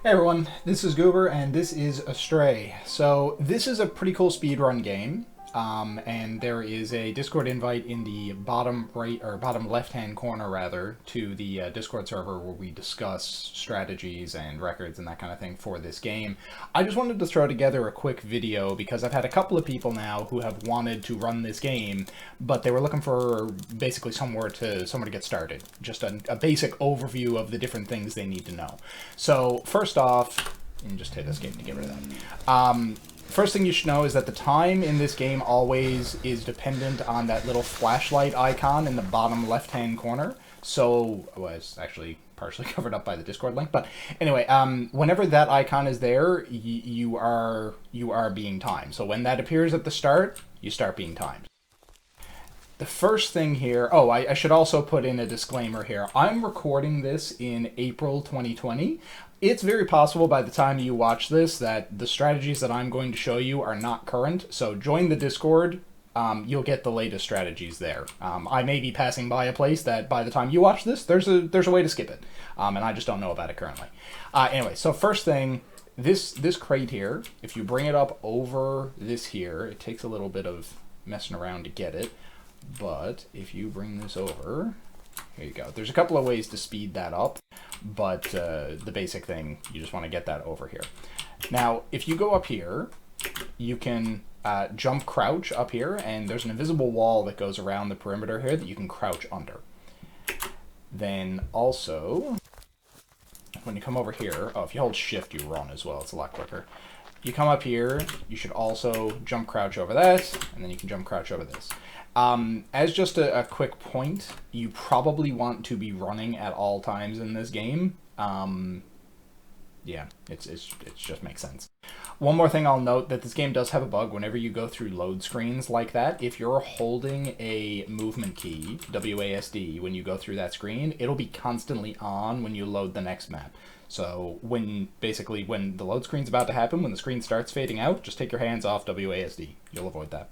Hey everyone, this is Goober and this is Astray. So this is a pretty cool speedrun game, and there is a Discord invite in the bottom right, or bottom left-hand corner rather, to the Discord server where we discuss strategies and records and that kind of thing for this game. I just wanted to throw together a quick video because I've had a couple of people now who have wanted to run this game, but they were looking for basically somewhere to get started. Just a basic overview of the different things they need to know. So first off, and just hit escape to get rid of that. First thing you should know is that the time in this game always is dependent on that little flashlight icon in the bottom left-hand corner. So, well, it's actually partially covered up by the Discord link, but anyway, whenever that icon is there, you are being timed. So when that appears at the start, you start being timed. The first thing here, oh, I should also put in a disclaimer here. I'm recording this in April 2020. It's very possible by the time you watch this that the strategies that I'm going to show you are not current, so join the Discord. You'll get the latest strategies there. I may be passing by a place that by the time you watch this, there's a way to skip it, and I just don't know about it currently. Anyway, so first thing, this crate here, if you bring it up over this here, it takes a little bit of messing around to get it, but if you bring this over, here you go. There's a couple of ways to speed that up, but the basic thing, you just want to get that over here. Now, if you go up here, you can jump crouch up here, and there's an invisible wall that goes around the perimeter here that you can crouch under. Then also, when you come over here, oh, if you hold shift, you run as well. It's a lot quicker. You come up here, you should also jump crouch over that, and then you can jump crouch over this. As just a quick point, you probably want to be running at all times in this game. Yeah, it just makes sense. One more thing I'll note, that this game does have a bug whenever you go through load screens like that. If you're holding a movement key, WASD, when you go through that screen, it'll be constantly on when you load the next map. So when the load screen's about to happen, when the screen starts fading out, just take your hands off WASD. You'll avoid that.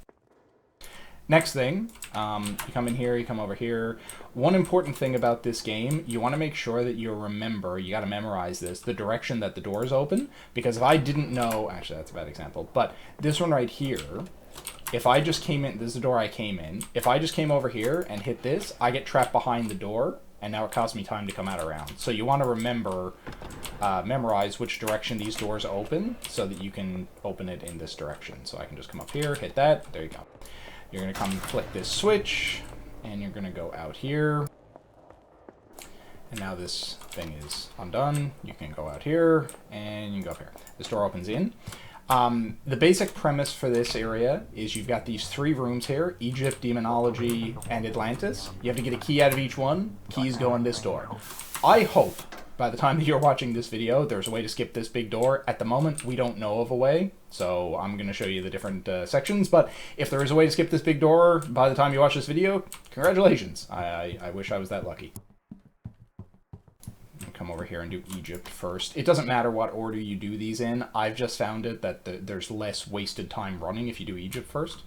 Next thing, you come in here, you come over here. One important thing about this game, you want to make sure that you remember, you got to memorize this, the direction that the doors open. Because if I didn't know, actually that's a bad example, but this one right here, if I just came in, this is the door I came in, if I just came over here and hit this, I get trapped behind the door, and now it costs me time to come out around. So you want to remember, memorize which direction these doors open, so that you can open it in this direction. So I can just come up here, hit that, there you go. You're going to come flick this switch, and you're going to go out here. And now this thing is undone. You can go out here, and you can go up here. This door opens in. The basic premise for this area is you've got these three rooms here, Egypt, Demonology, and Atlantis. You have to get a key out of each one. Keys go in this door. I hope by the time that you're watching this video, there's a way to skip this big door. At the moment, we don't know of a way, so I'm going to show you the different sections, but if there is a way to skip this big door by the time you watch this video, congratulations. I wish I was that lucky. Come over here and do Egypt first. It doesn't matter what order you do these in. I've just found it that there's less wasted time running if you do Egypt first.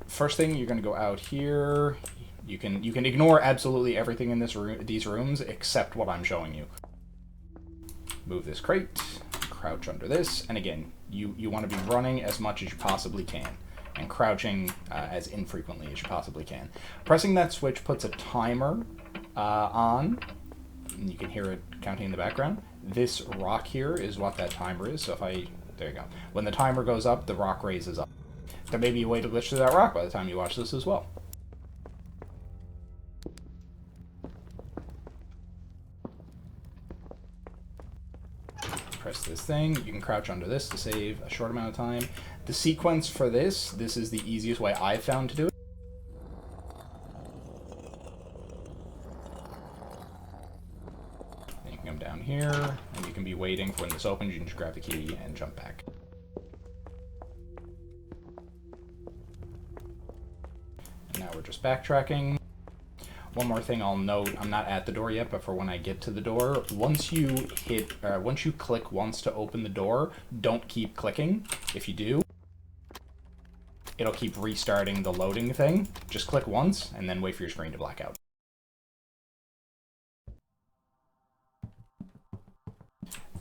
First thing, you're going to go out here. You can ignore absolutely everything in these rooms except what I'm showing you. Move this crate, crouch under this, and again, you want to be running as much as you possibly can, and crouching as infrequently as you possibly can. Pressing that switch puts a timer on, and you can hear it counting in the background. This rock here is what that timer is, so there you go. When the timer goes up, the rock raises up. There may be a way to glitch through that rock by the time you watch this as well. Press this thing, you can crouch under this to save a short amount of time. The sequence for this is the easiest way I've found to do it. Then you can come down here, and you can be waiting for when this opens, you can just grab the key and jump back. And now we're just backtracking. One more thing I'll note, I'm not at the door yet, but for when I get to the door, once you click once to open the door, don't keep clicking. If you do, it'll keep restarting the loading thing. Just click once, and then wait for your screen to black out.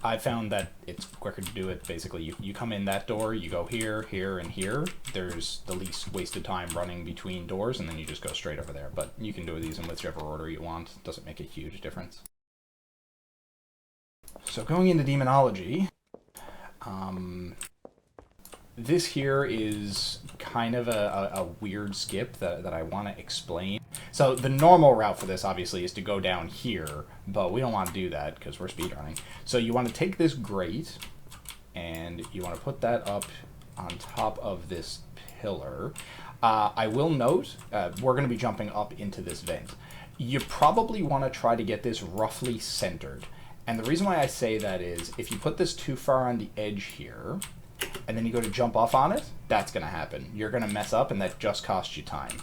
I found that it's quicker to do it. Basically, you come in that door, you go here, here, and here. There's the least wasted time running between doors, and then you just go straight over there. But you can do these in whichever order you want. It doesn't make a huge difference. So going into demonology, this here is kind of a weird skip that I want to explain. So the normal route for this, obviously, is to go down here, but we don't want to do that because we're speedrunning. So you want to take this grate, and you want to put that up on top of this pillar. I will note, we're going to be jumping up into this vent. You probably want to try to get this roughly centered. And the reason why I say that is, if you put this too far on the edge here, and then you go to jump off on it, that's going to happen. You're going to mess up, and that just costs you time.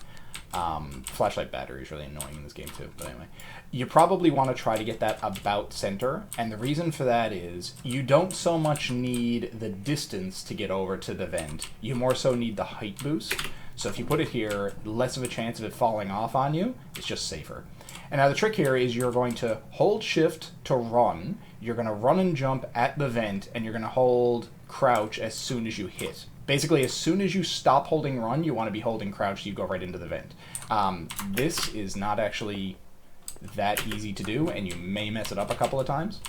Flashlight battery is really annoying in this game too, but anyway. You probably want to try to get that about center, and the reason for that is you don't so much need the distance to get over to the vent. You more so need the height boost. So if you put it here, less of a chance of it falling off on you. It's just safer. And now the trick here is you're going to hold shift to run. You're going to run and jump at the vent, and you're going to hold crouch as soon as you hit. Basically, as soon as you stop holding run, you want to be holding crouch so you go right into the vent. This is not actually that easy to do, and you may mess it up a couple of times.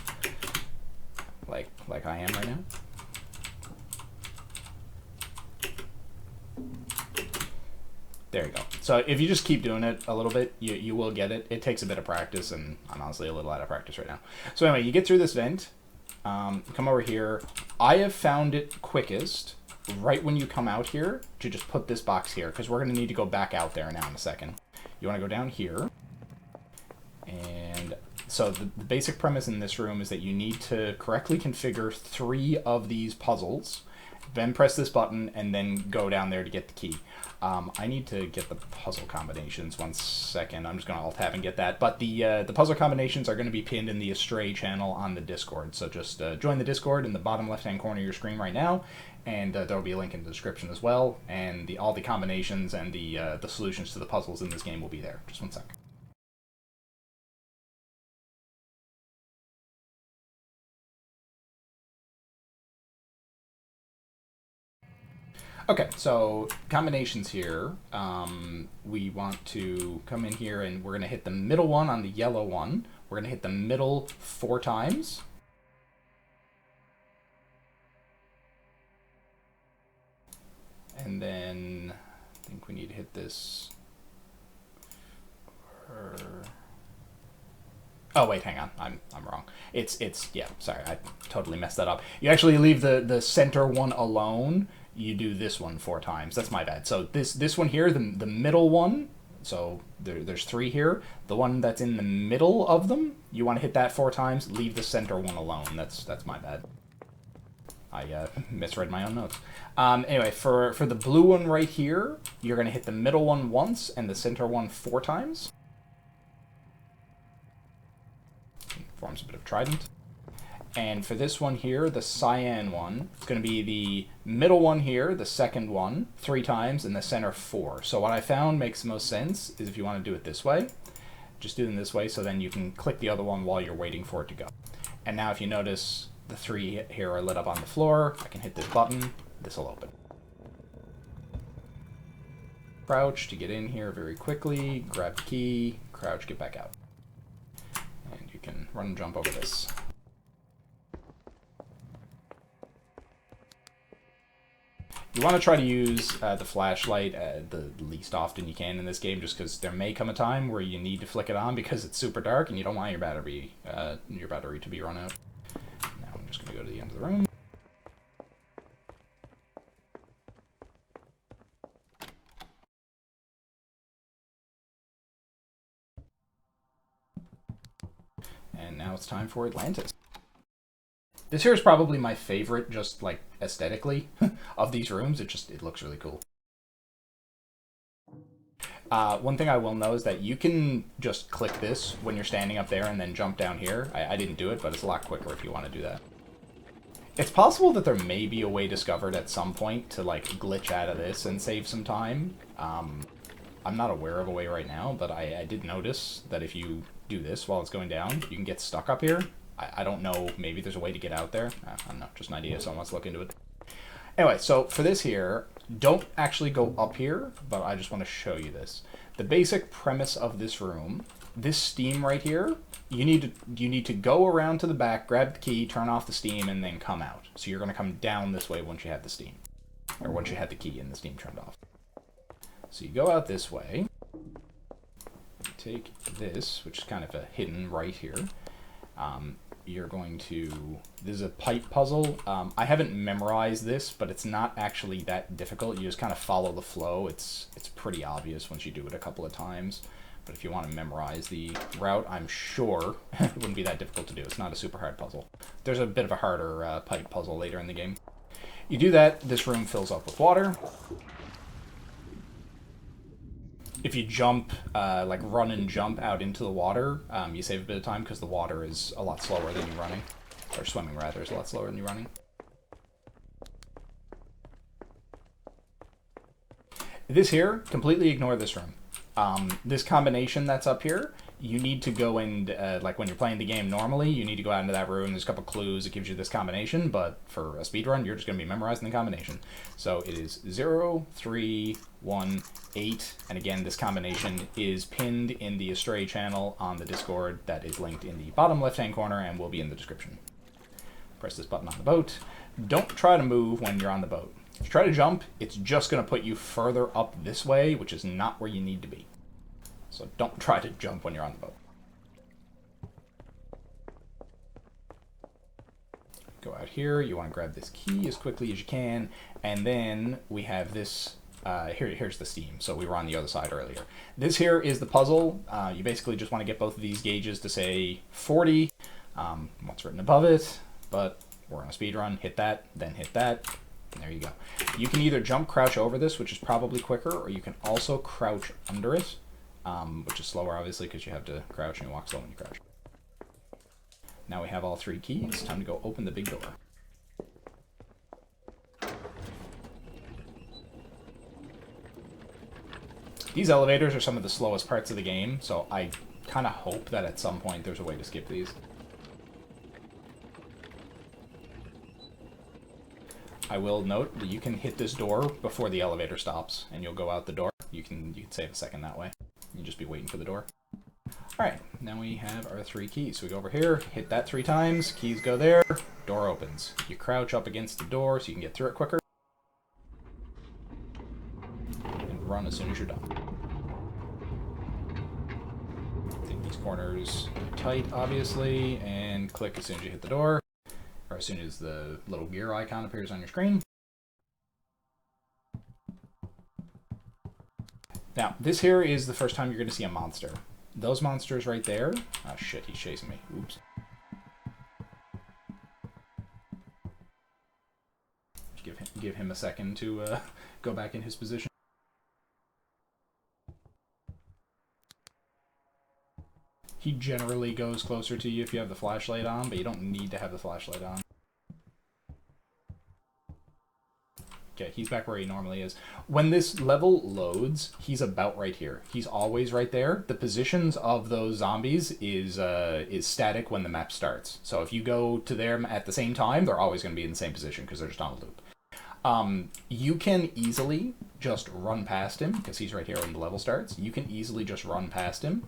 Like I am right now. There you go. So if you just keep doing it a little bit, you will get it. It takes a bit of practice, and I'm honestly a little out of practice right now. So anyway, you get through this vent, come over here. I have found it quickest right when you come out here to just put this box here, because we're going to need to go back out there now in a second. You want to go down here. And so the basic premise in this room is that you need to correctly configure 3 of these puzzles, then press this button, and then go down there to get the key. I need to get the puzzle combinations. 1 second. I'm just going to Alt-Tab and get that. But the puzzle combinations are going to be pinned in the Astray channel on the Discord. So just join the Discord in the bottom left-hand corner of your screen right now, and there will be a link in the description as well. And all the combinations and the solutions to the puzzles in this game will be there. Just 1 sec. Okay, so combinations here, we want to come in here and we're going to hit the middle one on the yellow one. We're going to hit the middle 4 times. And then I think we need to hit this. Oh wait, hang on. I'm wrong. It's yeah, sorry. I totally messed that up. You actually leave the center one alone. You do this one 4 times. That's my bad. So this one here, the middle one, so there's 3 here. The one that's in the middle of them, you want to hit that 4 times. Leave the center one alone. That's my bad. I misread my own notes. Anyway, for the blue one right here, you're going to hit the middle one once and the center one 4 times. Forms a bit of trident. And for this one here, the cyan one, it's going to be the middle one here, the second one, 3 times, and the center 4. So what I found makes the most sense is if you want to do it this way, just do them this way, so then you can click the other one while you're waiting for it to go. And now if you notice, the 3 here are lit up on the floor. I can hit this button. This will open. Crouch to get in here very quickly, grab the key, crouch, get back out. And you can run and jump over this. You want to try to use the flashlight the least often you can in this game, just because there may come a time where you need to flick it on because it's super dark and you don't want your battery to be run out. Now I'm just going to go to the end of the room. And now it's time for Atlantis. This here is probably my favorite, just like aesthetically, of these rooms. It looks really cool. One thing I will know is that you can just click this when you're standing up there and then jump down here. I didn't do it, but it's a lot quicker if you want to do that. It's possible that there may be a way discovered at some point to like glitch out of this and save some time. I'm not aware of a way right now, but I did notice that if you do this while it's going down, you can get stuck up here I don't know, maybe there's a way to get out there. I don't know, just an idea, so let's look into it. Anyway, so for this here, don't actually go up here, but I just want to show you this. The basic premise of this room, this steam right here, you need to go around to the back, grab the key, turn off the steam, and then come out. So you're going to come down this way once you have the steam, or once you had the key and the steam turned off. So you go out this way, take this, which is kind of a hidden right here. You're going to, this is a pipe puzzle. I haven't memorized this, but it's not actually that difficult. You just kind of follow the flow. It's pretty obvious once you do it a couple of times. But if you want to memorize the route, I'm sure it wouldn't be that difficult to do. It's not a super hard puzzle. There's a bit of a harder pipe puzzle later in the game. You do that, this room fills up with water. If you jump, like run and jump out into the water, you save a bit of time because the water is a lot slower than you running. Or swimming, rather, is a lot slower than you running. This here, completely ignore this room. This combination that's up here, you need to go and, like when you're playing the game normally, you need to go out into that room. There's a couple clues. It gives you this combination, but for a speedrun, you're just going to be memorizing the combination. So it is 0, 3, 1, 8, and again, this combination is pinned in the Astray channel on the Discord that is linked in the bottom left-hand corner and will be in the description. Press this button on the boat. Don't try to move when you're on the boat. If you try to jump, it's just going to put you further up this way, which is not where you need to be. So don't try to jump when you're on the boat. Go out here, you want to grab this key as quickly as you can, and then we have this, here's the steam, so we were on the other side earlier. This here is the puzzle. You basically just want to get both of these gauges to say 40, what's written above it, but we're on a speed run, hit that, then hit that, and there you go. You can either jump crouch over this, which is probably quicker, or you can also crouch under it, which is slower obviously because you have to crouch and you walk slow when you crouch. Now we have all 3 keys. Time to go open the big door. These elevators are some of the slowest parts of the game, so I kind of hope that at some point there's a way to skip these. I will note that you can hit this door before the elevator stops, and you'll go out the door. You can save a second that way. You'll just be waiting for the door. Alright, now we have our 3 keys. So we go over here, hit that 3 times, keys go there, door opens. You crouch up against the door so you can get through it quicker. And run as soon as you're done. Take these corners tight, obviously, and click as soon as you hit the door, or as soon as the little gear icon appears on your screen. Now, this here is the first time you're going to see a monster. Those monsters right there... Oh shit, he's chasing me. Oops. Give him a second to go back in his position. He generally goes closer to you if you have the flashlight on, but you don't need to have the flashlight on. Okay, he's back where he normally is. When this level loads, he's about right here. He's always right there. The positions of those zombies is static when the map starts. So if you go to them at the same time, they're always going to be in the same position because they're just on a loop. You can easily just run past him because he's right here when the level starts. You can easily just run past him.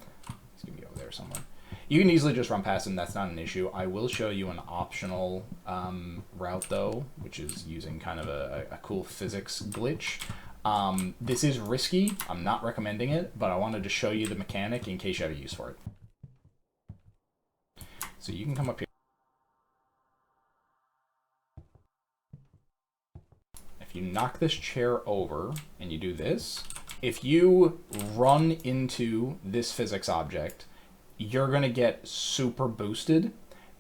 He's going to be over there somewhere. You can easily just run past him, that's not an issue. I will show you an optional route though, which is using kind of a cool physics glitch. This is risky, I'm not recommending it, but I wanted to show you the mechanic in case you have a use for it. So you can come up here. If you knock this chair over and you do this, if you run into this physics object, you're going to get super boosted.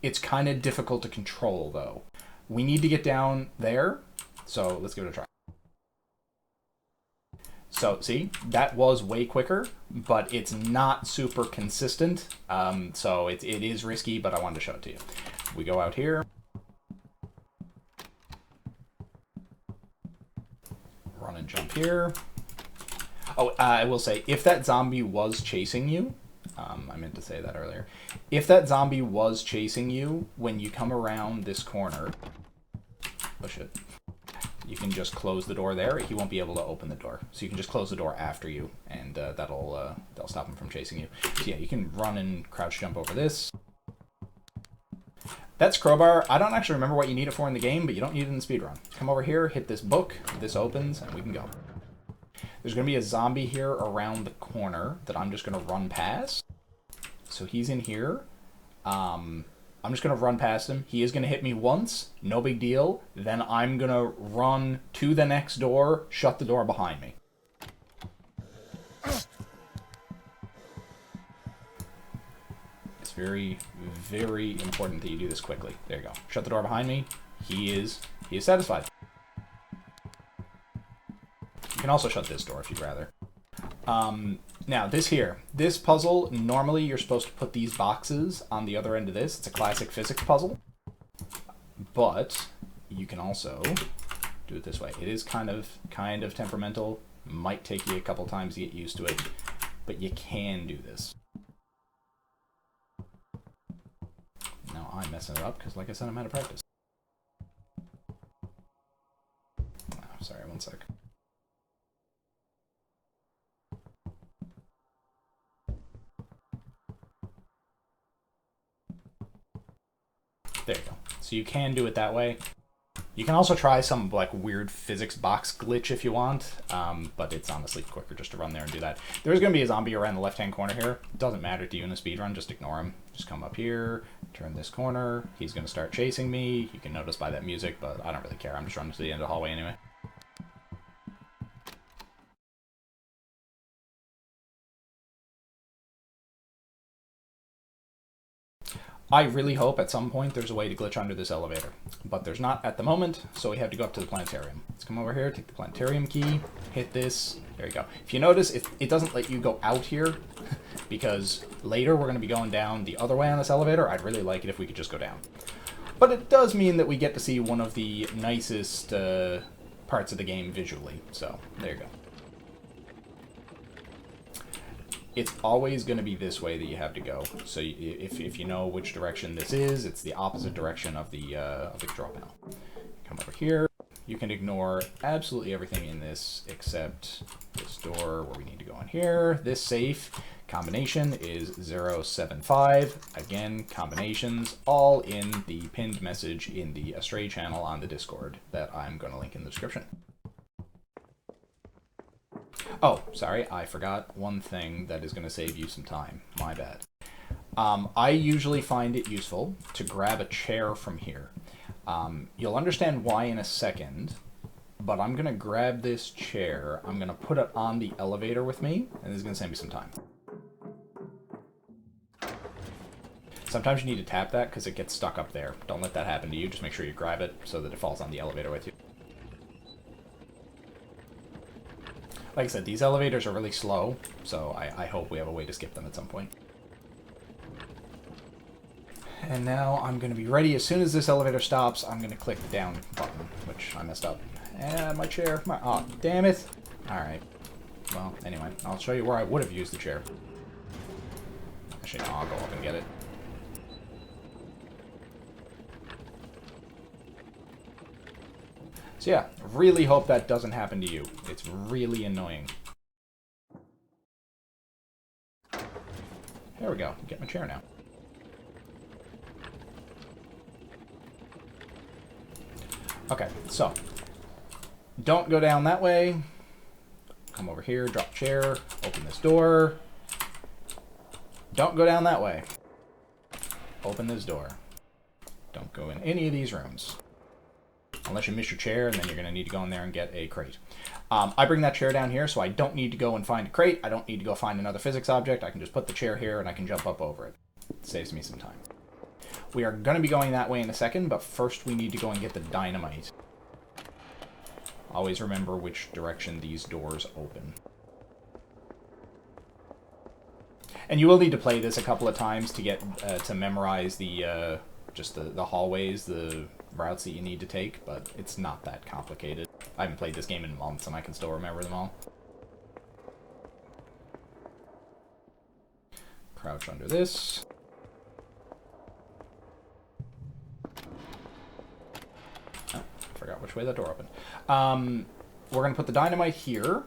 It's kind of difficult to control, though. We need to get down there, so let's give it a try. So, see, that was way quicker, but it's not super consistent, so it is risky, but I wanted to show it to you. We go out here. Run and jump here. Oh, I will say, if that zombie was chasing you, I meant to say that earlier. If that zombie was chasing you, when you come around this corner, push it, you can just close the door there. He won't be able to open the door. So you can just close the door after you, and that'll stop him from chasing you. So yeah, you can run and crouch jump over this. That's crowbar. I don't actually remember what you need it for in the game, but you don't need it in the speedrun. Come over here, hit this book, this opens, and we can go. There's going to be a zombie here around the corner that I'm just going to run past. So he's in here. I'm just going to run past him. He is going to hit me once, no big deal. Then I'm going to run to the next door, shut the door behind me. It's very, very important that you do this quickly. There you go. Shut the door behind me. He is satisfied. You can also shut this door if you'd rather. Now, this puzzle, normally you're supposed to put these boxes on the other end of this. It's a classic physics puzzle. But you can also do it this way. It is kind of temperamental. Might take you a couple times to get used to it. But you can do this. Now I'm messing it up because, like I said, I'm out of practice. Oh, sorry, one sec. There you go. So you can do it that way. You can also try some like weird physics box glitch if you want, but it's honestly quicker just to run there and do that. There's going to be a zombie around the left-hand corner here. It doesn't matter to you in a speedrun, just ignore him. Just come up here, turn this corner. He's going to start chasing me. You can notice by that music, but I don't really care. I'm just running to the end of the hallway anyway. I really hope at some point there's a way to glitch under this elevator, but there's not at the moment, so we have to go up to the planetarium. Let's come over here, take the planetarium key, hit this, there you go. If you notice, it doesn't let you go out here, because later we're going to be going down the other way on this elevator. I'd really like it if we could just go down. But it does mean that we get to see one of the nicest parts of the game visually, so there you go. It's always going to be this way that you have to go. So if you know which direction this is, it's the opposite direction of the control panel. Come over here. You can ignore absolutely everything in this except this door where we need to go in here. This safe combination is 075. Again, combinations all in the pinned message in the Astray channel on the Discord that I'm going to link in the description. Oh, sorry, I forgot one thing that is going to save you some time. My bad. I usually find it useful to grab a chair from here. You'll understand why in a second, but I'm going to grab this chair, I'm going to put it on the elevator with me, and this is going to save me some time. Sometimes you need to tap that because it gets stuck up there. Don't let that happen to you. Just make sure you grab it so that it falls on the elevator with you. Like I said, these elevators are really slow, so I hope we have a way to skip them at some point. And now I'm going to be ready. As soon as this elevator stops, I'm going to click the down button, which I messed up. And my chair. Oh, damn it. Alright. Well, anyway, I'll show you where I would have used the chair. Actually, no, I'll go up and get it. So yeah, really hope that doesn't happen to you. It's really annoying. There we go. Get my chair now. Okay, so don't go down that way. Come over here, drop chair, open this door. Don't go down that way. Open this door. Don't go in any of these rooms. Unless you miss your chair, and then you're going to need to go in there and get a crate. I bring that chair down here, so I don't need to go and find a crate. I don't need to go find another physics object. I can just put the chair here, and I can jump up over it. It saves me some time. We are going to be going that way in a second, but first we need to go and get the dynamite. Always remember which direction these doors open. And you will need to play this a couple of times to get to memorize the just the hallways, the routes that you need to take, but it's not that complicated. I haven't played this game in months and I can still remember them all. Crouch under this. Oh, forgot which way that door opened. We're going to put the dynamite here.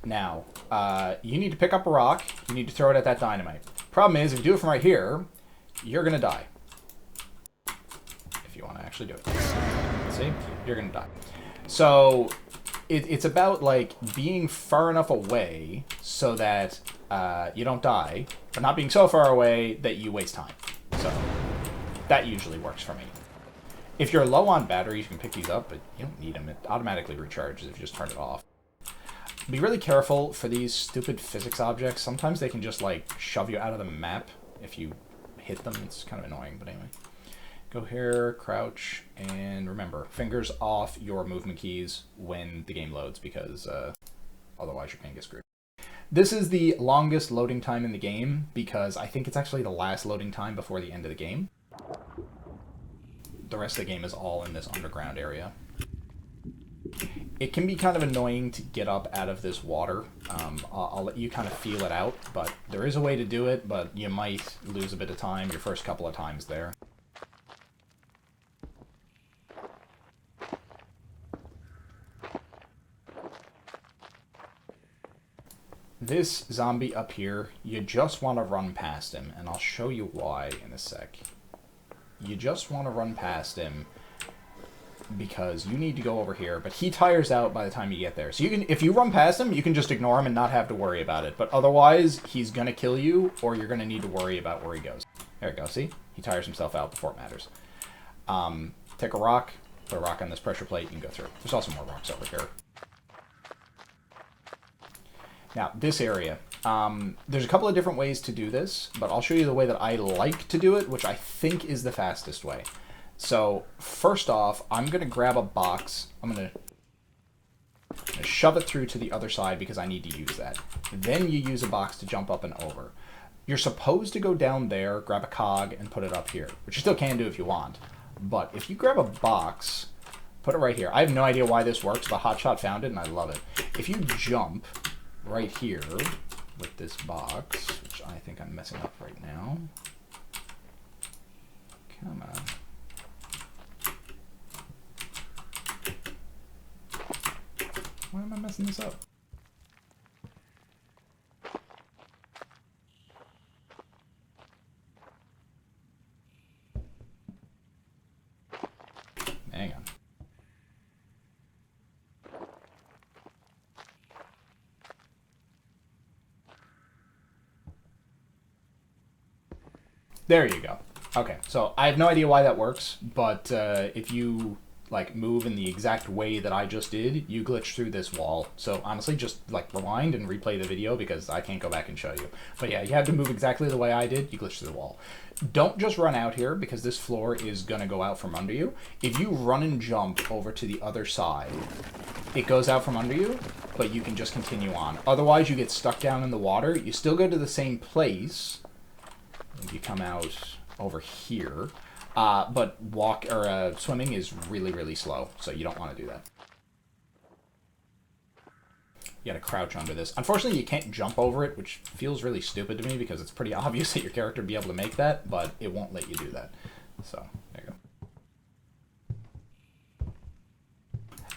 Now, you need to pick up a rock. You need to throw it at that dynamite. Problem is, if you do it from right here, you're going to die. If you want to actually do it. See? You're going to die. So, it's about, like, being far enough away so that you don't die, but not being so far away that you waste time. So, that usually works for me. If you're low on batteries, you can pick these up, but you don't need them. It automatically recharges if you just turn it off. Be really careful for these stupid physics objects. Sometimes they can just, like, shove you out of the map if you hit them. It's kind of annoying, but anyway. Go here, crouch, and remember, fingers off your movement keys when the game loads, because otherwise you're going to get screwed. This is the longest loading time in the game, because I think it's actually the last loading time before the end of the game. The rest of the game is all in this underground area. It can be kind of annoying to get up out of this water. I'll let you kind of feel it out, but there is a way to do it, but you might lose a bit of time your first couple of times there. This zombie up here, you just want to run past him, and I'll show you why in a sec. You just want to run past him because you need to go over here, but he tires out by the time you get there. So you can, if you run past him, you can just ignore him and not have to worry about it. But otherwise, he's going to kill you, or you're going to need to worry about where he goes. There we go, see? He tires himself out before it matters. Take a rock, put a rock on this pressure plate, you can go through. There's also more rocks over here. Now, this area. There's a couple of different ways to do this, but I'll show you the way that I like to do it, which I think is the fastest way. So, first off, I'm going to grab a box. I'm going to shove it through to the other side because I need to use that. Then you use a box to jump up and over. You're supposed to go down there, grab a cog, and put it up here, which you still can do if you want. But if you grab a box, put it right here. I have no idea why this works, but Hotshot found it, and I love it. If you jump right here with this box, which I think I'm messing up right now. Come on. Why am I messing this up? Hang on. There you go. Okay, so I have no idea why that works, but if you like move in the exact way that I just did, you glitch through this wall. So honestly, just like rewind and replay the video because I can't go back and show you. But yeah, you have to move exactly the way I did, you glitch through the wall. Don't just run out here because this floor is gonna go out from under you. If you run and jump over to the other side, it goes out from under you, but you can just continue on. Otherwise, you get stuck down in the water. You still go to the same place. If you come out over here, but swimming is really, really slow, so you don't want to do that. You gotta crouch under this. Unfortunately, you can't jump over it, which feels really stupid to me because it's pretty obvious that your character would be able to make that, but it won't let you do that. So, there you go.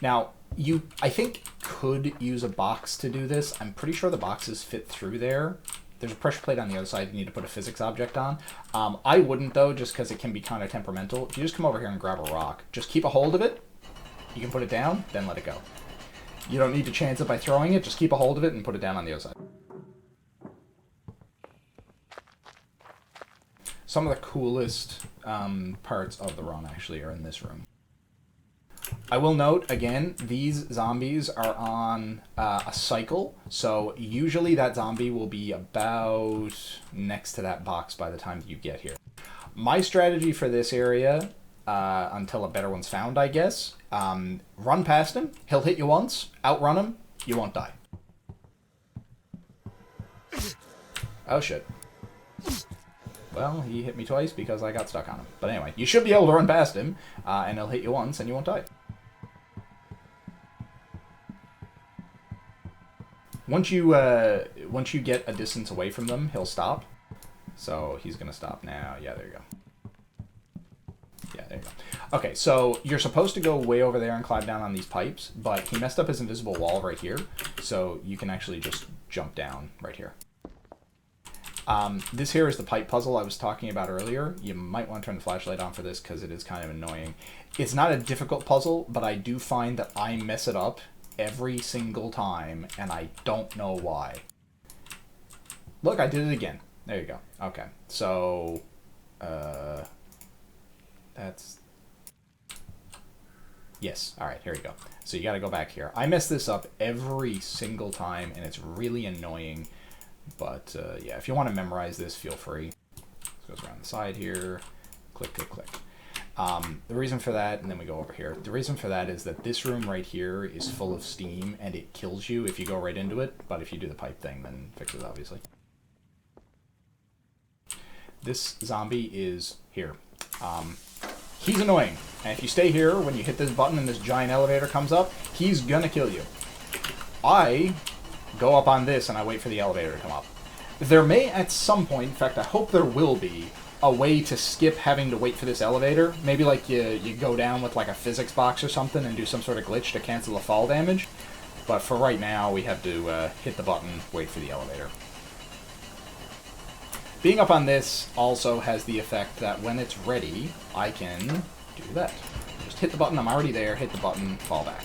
Now, you, I think, could use a box to do this. I'm pretty sure the boxes fit through there. There's a pressure plate on the other side you need to put a physics object on. I wouldn't, though, just because it can be kind of temperamental. If you just come over here and grab a rock, just keep a hold of it. You can put it down, then let it go. You don't need to chance it by throwing it. Just keep a hold of it and put it down on the other side. Some of the coolest parts of the run, actually, are in this room. I will note, again, these zombies are on a cycle, so usually that zombie will be about next to that box by the time you get here. My strategy for this area, until a better one's found, I guess, run past him, he'll hit you once, outrun him, you won't die. Oh shit. Well, he hit me twice because I got stuck on him. But anyway, you should be able to run past him, and he'll hit you once and you won't die. once you get a distance away from them, he'll stop. So he's gonna stop now. Yeah, there you go. Yeah, there you go. Okay, so you're supposed to go way over there and climb down on these pipes, but he messed up his invisible wall right here, so you can actually just jump down right here. This here is the pipe puzzle I was talking about earlier. You might want to turn the flashlight on for this because it is kind of annoying. It's not a difficult puzzle, but I do find that I mess it up every single time, and I don't know why. Look, I did it again. There you go. Okay, so... that's... Yes, alright, here we go. So you gotta go back here. I mess this up every single time, and it's really annoying. But, yeah, if you want to memorize this, feel free. This goes around the side here. Click, click, click. The reason for that, and then we go over here. The reason for that is that this room right here is full of steam, and it kills you if you go right into it. But if you do the pipe thing, then fix it, obviously. This zombie is here. He's annoying. And if you stay here, when you hit this button and this giant elevator comes up, he's gonna kill you. I go up on this and I wait for the elevator to come up. There may at some point, in fact I hope there will be, a way to skip having to wait for this elevator. Maybe like you go down with like a physics box or something and do some sort of glitch to cancel the fall damage. But for right now we have to hit the button, wait for the elevator. Being up on this also has the effect that when it's ready, I can do that. Just hit the button, I'm already there, hit the button, fall back.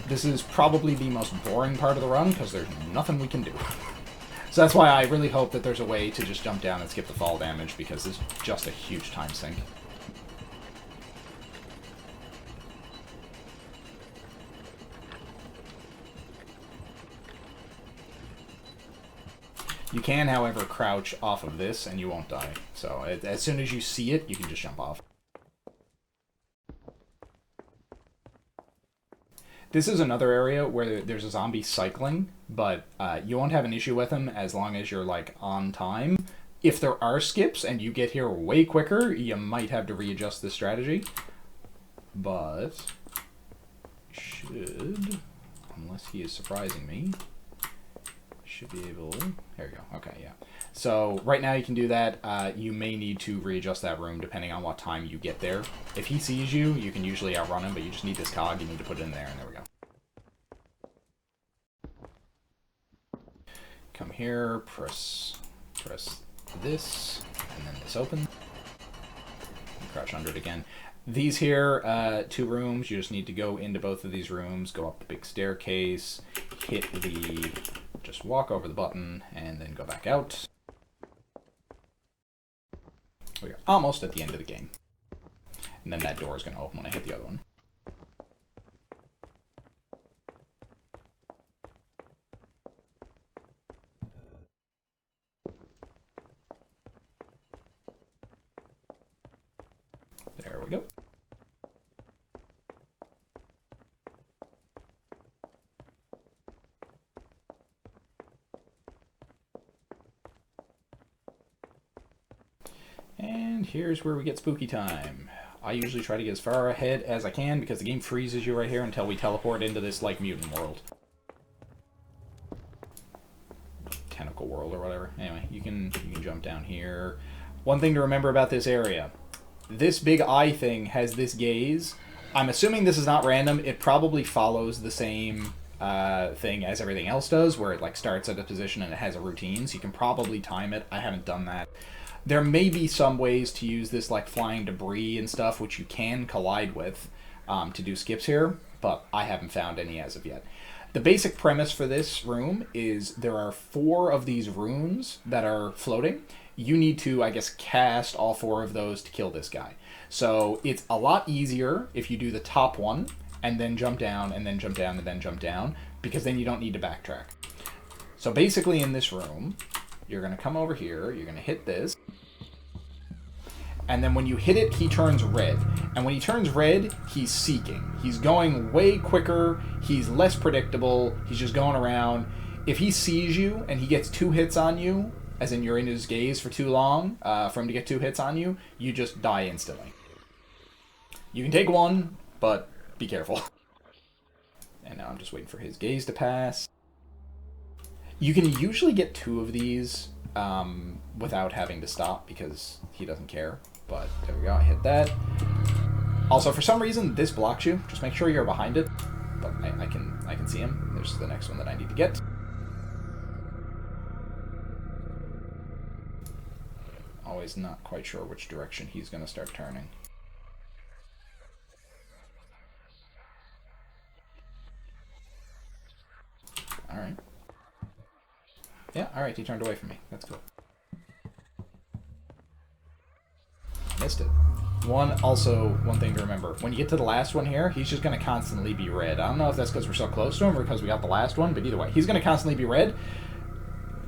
This is probably the most boring part of the run, because there's nothing we can do. So that's why I really hope that there's a way to just jump down and skip the fall damage, because this is just a huge time sink. You can, however, crouch off of this, and you won't die. So as soon as you see it, you can just jump off. This is another area where there's a zombie cycling, but you won't have an issue with him as long as you're, like, on time. If there are skips and you get here way quicker, you might have to readjust the strategy. But should, unless he is surprising me, should be able... There we go. Okay, yeah. So right now you can do that. You may need to readjust that room depending on what time you get there. If he sees you, you can usually outrun him, but you just need this cog. You need to put it in there, and there we go. Come here, press this, and then this open. And crouch under it again. These here, 2 rooms, you just need to go into both of these rooms, go up the big staircase, hit the... just walk over the button, and then go back out. We are almost at the end of the game. And then that door is going to open when I hit the other one. There we go. And here's where we get spooky time. I usually try to get as far ahead as I can because the game freezes you right here until we teleport into this, like, mutant world. Tentacle world or whatever. Anyway, you can jump down here. One thing to remember about this area. This big eye thing has this gaze. I'm assuming this is not random. It probably follows the same thing as everything else does, where it, like, starts at a position and it has a routine, so you can probably time it. I haven't done that. There may be some ways to use this, like flying debris and stuff, which you can collide with to do skips here, but I haven't found any as of yet. The basic premise for this room is there are 4 of these runes that are floating. You need to, I guess, cast all 4 of those to kill this guy. So it's a lot easier if you do the top one, and then jump down, and then jump down, and then jump down, because then you don't need to backtrack. So basically in this room, you're going to come over here, you're going to hit this, and then when you hit it, he turns red. And when he turns red, he's seeking. He's going way quicker, he's less predictable, he's just going around. If he sees you and he gets 2 hits on you, as in you're in his gaze for too long, for him to get 2 hits on you, you just die instantly. You can take 1, but be careful. And now I'm just waiting for his gaze to pass. You can usually get 2 of these without having to stop because he doesn't care. But there we go, I hit that. Also, for some reason, this blocks you. Just make sure you're behind it. But I can see him. There's the next one that I need to get. Always not quite sure which direction he's going to start turning. Alright. Yeah, alright, he turned away from me. That's cool. Missed it. One thing to remember. When you get to the last one here, he's just going to constantly be red. I don't know if that's because we're so close to him or because we got the last one, but either way, he's going to constantly be red.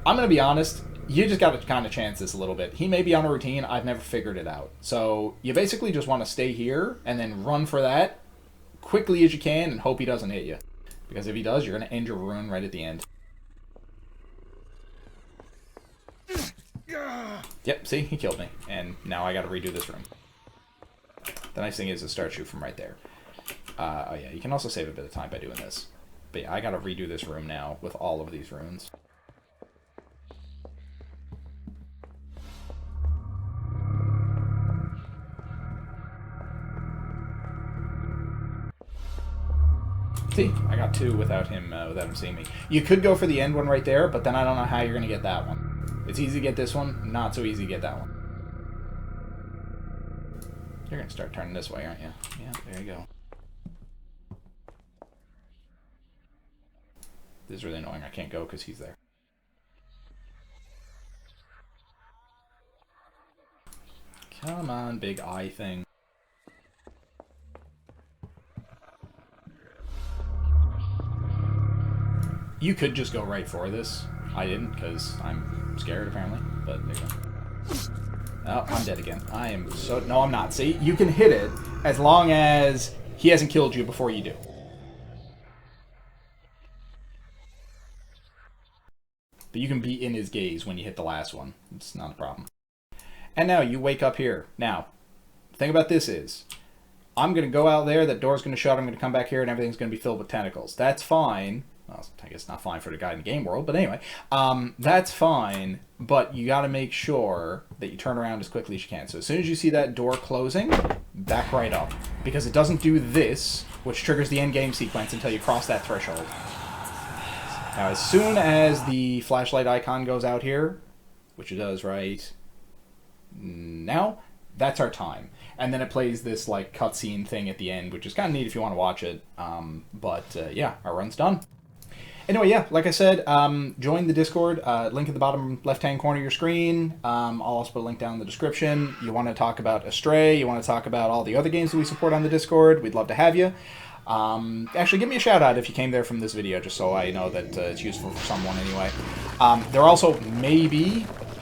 I'm going to be honest, you just got to kind of chance this a little bit. He may be on a routine, I've never figured it out. So you basically just want to stay here and then run for that quickly as you can and hope he doesn't hit you. Because if he does, you're going to end your run right at the end. Yep, see? He killed me. And now I got to redo this room. The nice thing is it starts you from right there. Oh yeah, you can also save a bit of time by doing this. But yeah, I got to redo this room now with all of these runes. See, I got 2 without him seeing me. You could go for the end one right there, but then I don't know how you're going to get that one. It's easy to get this one, not so easy to get that one. You're going to start turning this way, aren't you? Yeah, there you go. This is really annoying. I can't go because he's there. Come on, big eye thing. You could just go right for this. I didn't because I'm scared apparently, but there you go. Oh, I'm dead again. I am so... No, I'm not. See, you can hit it as long as he hasn't killed you before you do. But you can be in his gaze when you hit the last one. It's not a problem. And now you wake up here. Now, the thing about this is, I'm going to go out there, that door's going to shut, I'm going to come back here, and everything's going to be filled with tentacles. That's fine. Well, I guess not fine for the guy in the game world, but anyway. That's fine, but you got to make sure that you turn around as quickly as you can. So as soon as you see that door closing, back right up. Because it doesn't do this, which triggers the end game sequence until you cross that threshold. Now, as soon as the flashlight icon goes out here, which it does right now, that's our time. And then it plays this like cutscene thing at the end, which is kind of neat if you want to watch it. Yeah, our run's done. Anyway, yeah, like I said, join the Discord. Link at the bottom left-hand corner of your screen. I'll also put a link down in the description. You want to talk about Astray, you want to talk about all the other games that we support on the Discord, we'd love to have you. Actually, give me a shout-out if you came there from this video, just so I know that it's useful for someone anyway. There also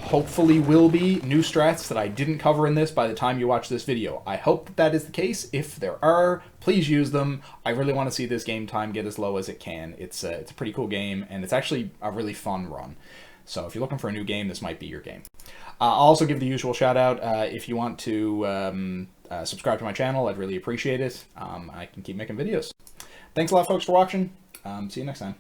hopefully will be new strats that I didn't cover in this by the time you watch this video. I hope that that is the case. If there are, please use them. I really want to see this game time get as low as it can. It's a pretty cool game, and it's actually a really fun run. So if you're looking for a new game, this might be your game. I'll also give the usual shout-out. If you want to subscribe to my channel, I'd really appreciate it. I can keep making videos. Thanks a lot, folks, for watching. See you next time.